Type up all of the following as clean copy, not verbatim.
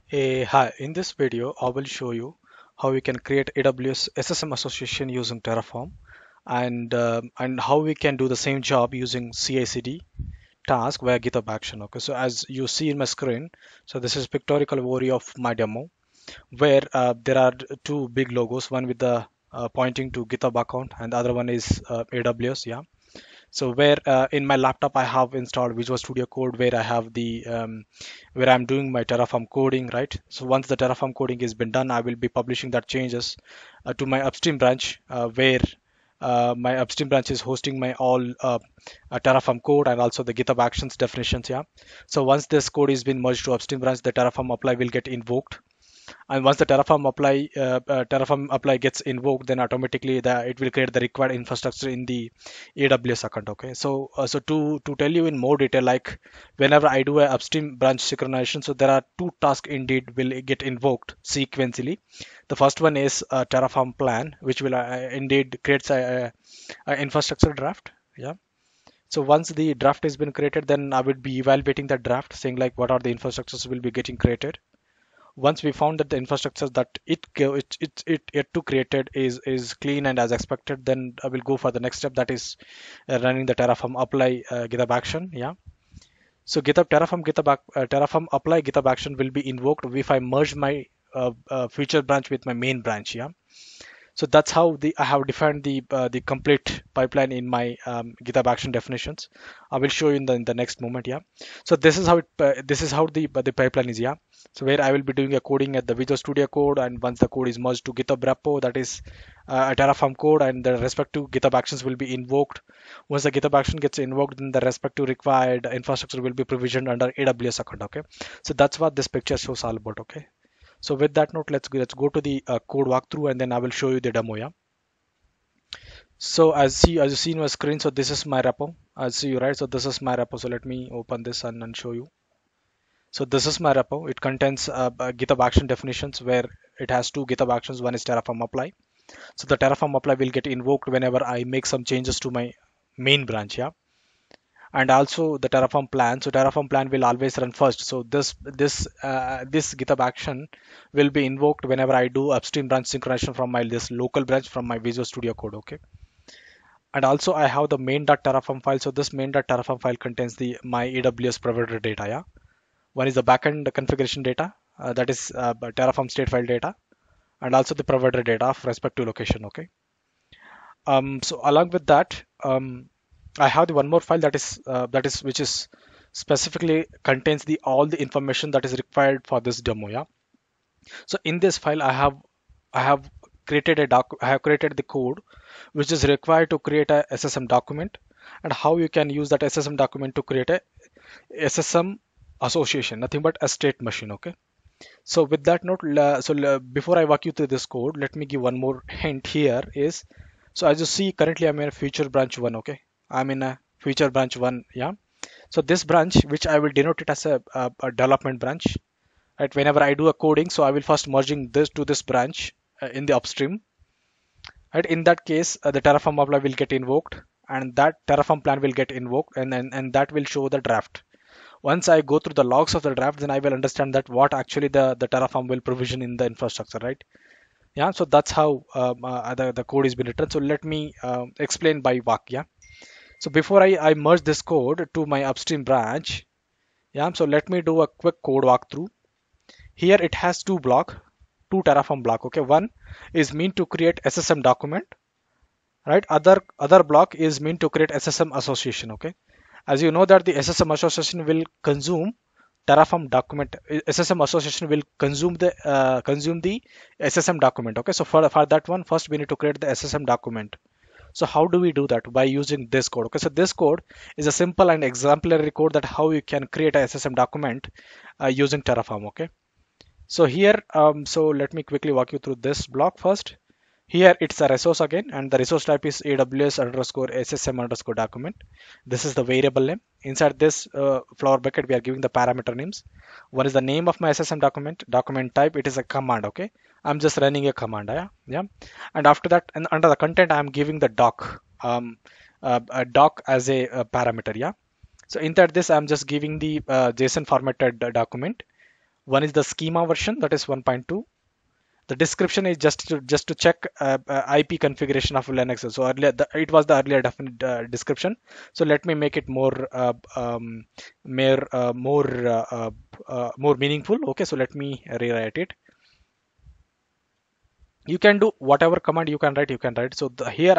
Hi, in this video, I will show you how we can create AWS SSM association using Terraform and how we can do the same job using CI/CD task via GitHub Action. Okay, so as you see in my screen, so this is pictorial overview of my demo where there are two big logos, one with the pointing to GitHub account and the other one is AWS. Yeah, so where in my laptop I have installed Visual Studio Code where I have the where I'm doing my Terraform coding, right? So once the Terraform coding has been done, I will be publishing that changes to my upstream branch where my upstream branch is hosting my all Terraform code and also the GitHub Actions definitions. Yeah. So once this code is been merged to upstream branch, the Terraform apply will get invoked, and once the Terraform apply gets invoked, then automatically it will create the required infrastructure in the AWS account. Okay, so to tell you in more detail, like whenever I do a upstream branch synchronization, so there are two tasks indeed will get invoked sequentially. The first one is a Terraform plan, which will indeed creates a infrastructure draft. Yeah. So once the draft has been created, then I would be evaluating that draft, saying like what are the infrastructures will be getting created. Once we found that the infrastructure that it yet to created is clean and as expected, then I will go for the next step, that is running the Terraform apply GitHub action. Yeah. So Terraform apply GitHub action will be invoked if I merge my feature branch with my main branch. Yeah. So that's how I have defined the complete pipeline in my GitHub action definitions. I will show you in the next moment. Yeah. So this is how the pipeline is. Yeah. So where I will be doing a coding at the Visual Studio Code, and once the code is merged to GitHub repo, that is a Terraform code, and the respective GitHub actions will be invoked. Once the GitHub action gets invoked, then the respective required infrastructure will be provisioned under AWS account. Okay. So that's what this picture shows all about. Okay. So with that note, let's go to the code walkthrough, and then I will show you the demo. Yeah. So as you see in my screen, so this is my repo. I see you right. So this is my repo. So let me open this and show you. So this is my repo. It contains GitHub action definitions where it has two GitHub actions. One is Terraform apply. So the Terraform apply will get invoked whenever I make some changes to my main branch. Yeah. And also the Terraform plan. So Terraform plan will always run first. So this GitHub action will be invoked whenever I do upstream branch synchronization from my this local branch from my Visual Studio Code. Okay. And also I have the main.terraform file. So this main.terraform file contains the my AWS provider data. Yeah. One is the backend configuration data, that is Terraform state file data, and also the provider data of respective location. Okay. So along with that, I have the one more file that is which is specifically contains the all the information that is required for this demo. Yeah. So in this file, I have I have created the code which is required to create a SSM document, and how you can use that SSM document to create a SSM association, nothing but a state machine. Okay. So with that note, before I walk you through this code, let me give one more hint here is, so as you see currently I'm in a feature branch one. Okay. I'm in a feature branch one. Yeah. So this branch, which I will denote it as a development branch, right? Whenever I do a coding, so I will first merging this to this branch in the upstream, right? In that case, the Terraform apply will get invoked, and that Terraform plan will get invoked, and that will show the draft. Once I go through the logs of the draft, then I will understand that what actually the Terraform will provision in the infrastructure, right? Yeah, so that's how the code is been written. So let me explain by walk. Yeah. So before I merge this code to my upstream branch, yeah, so let me do a quick code walkthrough. Here it has two Terraform block. Okay, one is meant to create SSM document, right? Other block is meant to create SSM association. Okay, as you know that the SSM association will consume Terraform document. SSM association will consume the SSM document. Okay, so for that one, first we need to create the SSM document. So how do we do that? By using this code. Okay, so this code is a simple and exemplary code that how you can create a SSM document using Terraform. Okay, so here, so let me quickly walk you through this block first. Here it's a resource again, and the resource type is AWS underscore SSM underscore document. This is the variable name. Inside this flower bucket, we are giving the parameter names. One is the name of my SSM document type. It is a command. Okay, I'm just running a command. Yeah, yeah. And after that, and under the content, I'm giving the a doc as a parameter. Yeah. So inside this, I'm just giving the JSON formatted document. One is the schema version, that is 1.2. The description is just to check IP configuration of Linux. So earlier it was the earlier definite description. So let me make it more meaningful. Okay, so let me rewrite it. You can do whatever command you can write. So here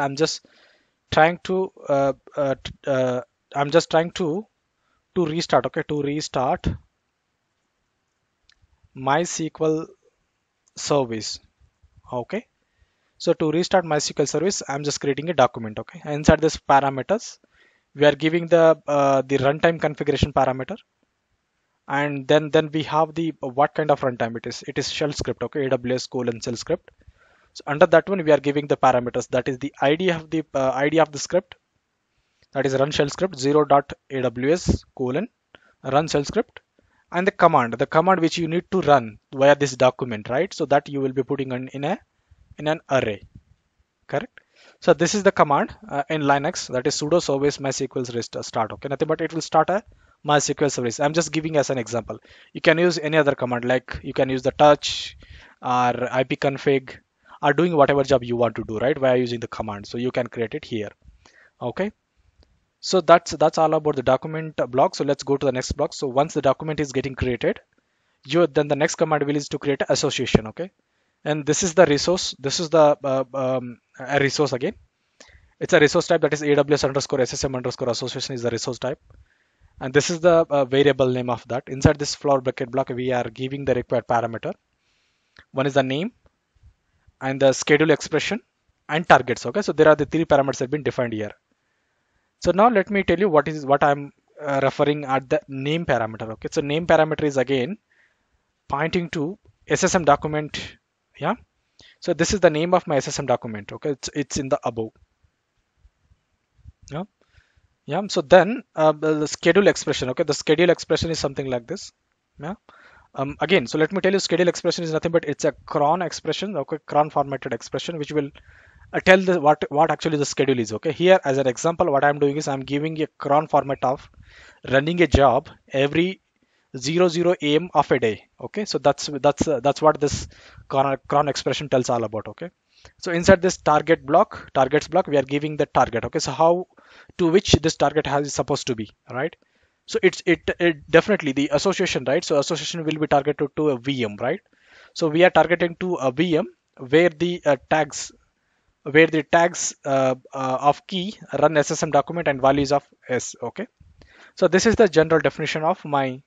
trying to uh, uh, t- uh, I'm just trying to restart. Okay, to restart MySQL service. Okay. So to restart MySQL service, I'm just creating a document. Okay, and inside this parameters, we are giving the runtime configuration parameter, and then we have the what kind of runtime it is. It is shell script. Okay, AWS colon shell script. So under that one, we are giving the parameters. That is the ID of the script. That is run shell script 0.aws colon run shell script, and the command which you need to run via this document, right? So that you will be putting in an array. Correct. So this is the command in Linux, that is sudo service mysql start. Okay, nothing but it will start a MySQL service. I'm just giving as an example. You can use any other command, like you can use the touch or ipconfig or doing whatever job you want to do, right? Via using the command. So you can create it here. Okay. So that's all about the document block. So let's go to the next block. So once the document is getting created, you then the next command will is to create an association. Okay. And this is the resource. This is the a resource again. It's a resource type, that is AWS underscore SSM underscore association is the resource type. And this is the variable name of that. Inside this flower bracket block, we are giving the required parameter. One is the name and the schedule expression and targets. Okay, so there are the three parameters that have been defined here. So now let me tell you what I'm referring at the name parameter. Okay, so name parameter is again pointing to SSM document. Yeah. So this is the name of my SSM document. Okay, it's in the above. Yeah. Yeah, so then the schedule expression. Okay, the schedule expression is something like this. Yeah. Again, so let me tell you, schedule expression is nothing but it's a cron expression. Okay, cron formatted expression which will tell the what actually the schedule is. Okay, here as an example, what I'm doing is I'm giving a cron format of running a job every 00 a.m. of a day. Okay, so that's what this cron expression tells all about. Okay, so inside this targets block, we are giving the target. Okay, so how to which this target has is supposed to be, right? So it definitely the association, right? So association will be targeted to a VM, right? So we are targeting to a VM where the tags of key run SSM document and values of S. Okay, so this is the general definition of my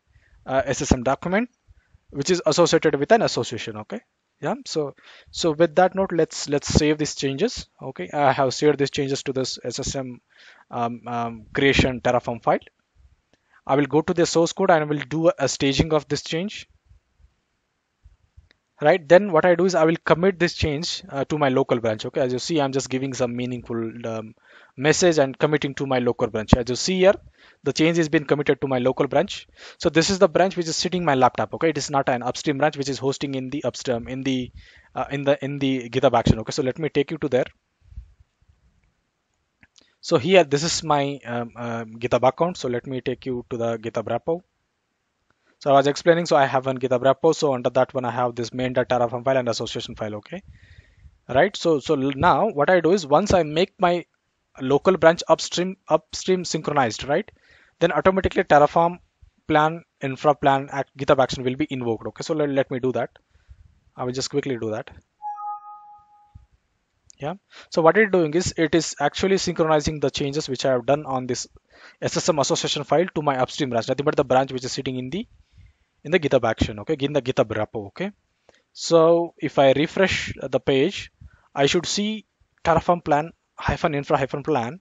SSM document, which is associated with an association. Okay. Yeah, so with that note, let's save these changes. Okay, I have saved these changes to this SSM creation Terraform file. I will go to the source code and I will do a staging of this change. Right, then what I do is I will commit this change to my local branch. Okay, as you see, I'm just giving some meaningful message and committing to my local branch. As you see here, the change has been committed to my local branch. So this is the branch which is sitting my laptop. Okay, it is not an upstream branch which is hosting in the upstream in the GitHub action. Okay, so let me take you to there. So here, this is my GitHub account. So let me take you to the GitHub repo. So I was explaining, so I have one GitHub repo. So under that one, I have this main.terraform file and association file. Okay, right. So now what I do is once I make my local branch upstream synchronized, right, then automatically Terraform plan infra plan GitHub action will be invoked. Okay, so let me do that. I will just quickly do that. Yeah. So what it's doing is it is actually synchronizing the changes which I have done on this SSM association file to my upstream branch, nothing but the branch which is sitting in the GitHub action. Okay, in the GitHub repo. Okay. So if I refresh the page, I should see Terraform plan hyphen infra hyphen plan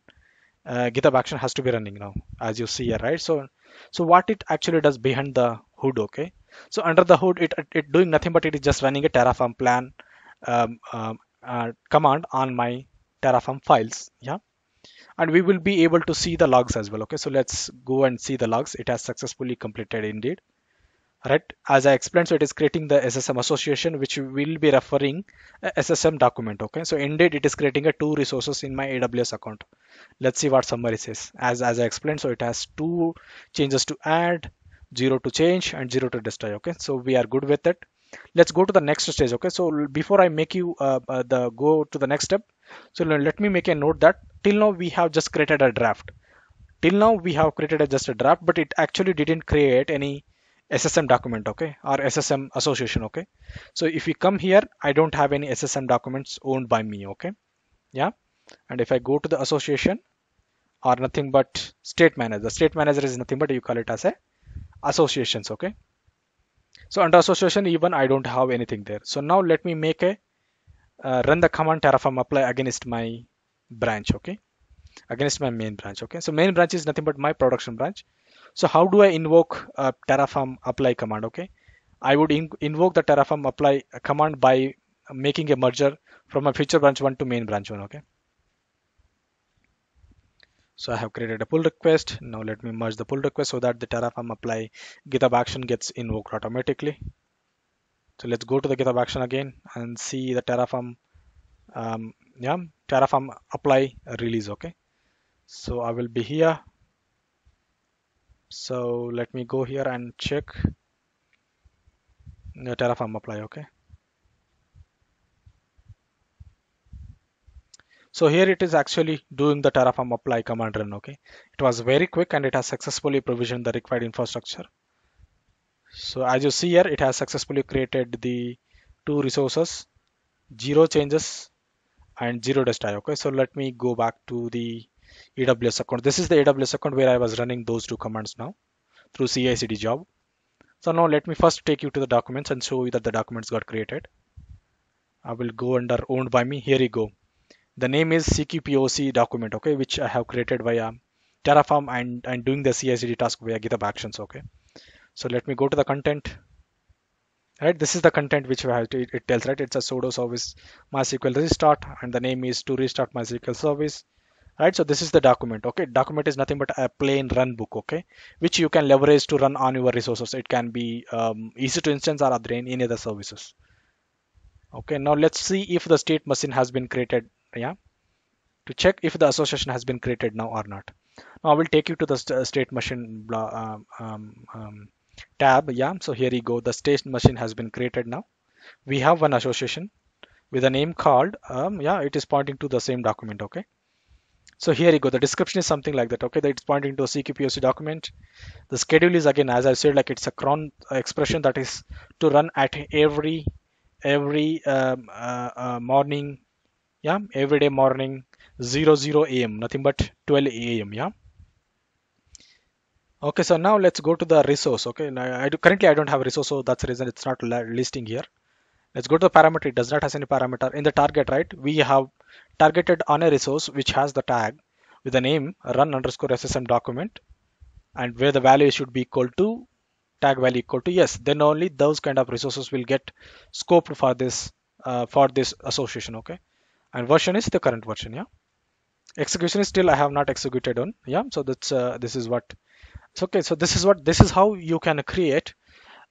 GitHub action has to be running now, as you see here, right? So what it actually does behind the hood. Okay, so under the hood, it doing nothing but it is just running a Terraform plan command on my Terraform files. Yeah, and we will be able to see the logs as well. Okay, so let's go and see the logs. It has successfully completed indeed. Right, as I explained, so it is creating the SSM association which will be referring a SSM document. Okay, so indeed it is creating a two resources in my AWS account. Let's see what summary says. As I explained, so it has two changes to add. 0 to change, and 0 to destroy. Okay, so we are good with it. Let's go to the next stage. Okay, so before I make you the go to the next step, so let me make a note that till now we have just created a draft. Till now we have created just a draft, but it actually didn't create any SSM document, okay, or SSM association. Okay, so if we come here, I don't have any SSM documents owned by me. Okay, yeah, and if I go to the association, or nothing but state manager, the state manager is nothing but you call it as a associations. Okay, so under association, even I don't have anything there. So now let me make a run the command terraform apply against my branch. Okay, against my main branch. Okay, so main branch is nothing but my production branch. So how do I invoke terraform apply command? Okay, I would invoke the terraform apply command by making a merger from a feature branch 1 to main branch 1. Okay, so I have created a pull request. Now let me merge the pull request so that the terraform apply GitHub action gets invoked automatically. So let's go to the GitHub action again and see the terraform yeah, terraform apply release. Okay, so I will be here. So let me go here and check the terraform apply. Okay, so here it is actually doing the terraform apply command run. Okay, it was very quick and it has successfully provisioned the required infrastructure. So as you see here, it has successfully created the two resources, 0 changes and 0 destroy. Okay, so let me go back to the AWS account. This is the AWS account where I was running those two commands now through CI/CD job. So now let me first take you to the documents and show you that the documents got created. I will go under owned by me. Here you go. The name is CQPOC document, okay, which I have created via Terraform and doing the CI/CD task via GitHub Actions. Okay, so let me go to the content. Right, this is the content which we have to, it tells, right, it's a sudo service MySQL restart, and the name is to restart MySQL service. Right, so this is the document. Okay, document is nothing but a plain run book. Okay, which you can leverage to run on your resources. It can be EC2 instance or other any other services. Okay, now let's see if the state machine has been created. Yeah, to check if the association has been created now or not. Now I will take you to the state machine tab. Yeah, so here you go. The state machine has been created now. We have one association with a name called yeah, it is pointing to the same document. Okay, so here you go. The description is something like that. Okay, that it's pointing to a CQPOC document. The schedule is, again, as I said, like it's a cron expression that is to run at every morning. Yeah, every day morning 00 a.m. nothing but 12 a.m. Yeah. Okay, so now let's go to the resource. Okay, now currently I don't have a resource, so that's the reason it's not listing here. Let's go to the parameter. It does not have any parameter in the target, right? We have targeted on a resource which has the tag with the name run underscore SSM document, and where the value should be equal to tag value equal to yes. Then only those kind of resources will get scoped for this association. Okay, and version is the current version. Yeah, execution is still I have not executed on. Yeah, so that's this is what. So, okay, so this is how you can create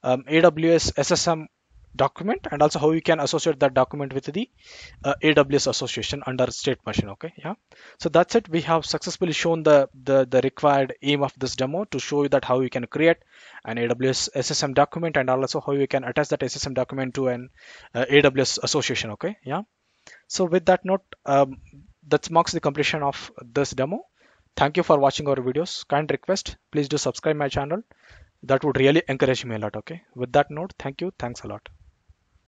AWS SSM document, and also how you can associate that document with the AWS association under state machine. Okay, yeah, so that's it. We have successfully shown the required aim of this demo to show you that how you can create an AWS SSM document, and also how you can attach that SSM document to an AWS association. Okay, yeah, so with that note, that marks the completion of this demo. Thank you for watching our videos. Kind request, please do subscribe my channel. That would really encourage me a lot. Okay, with that note, thank you, thanks a lot.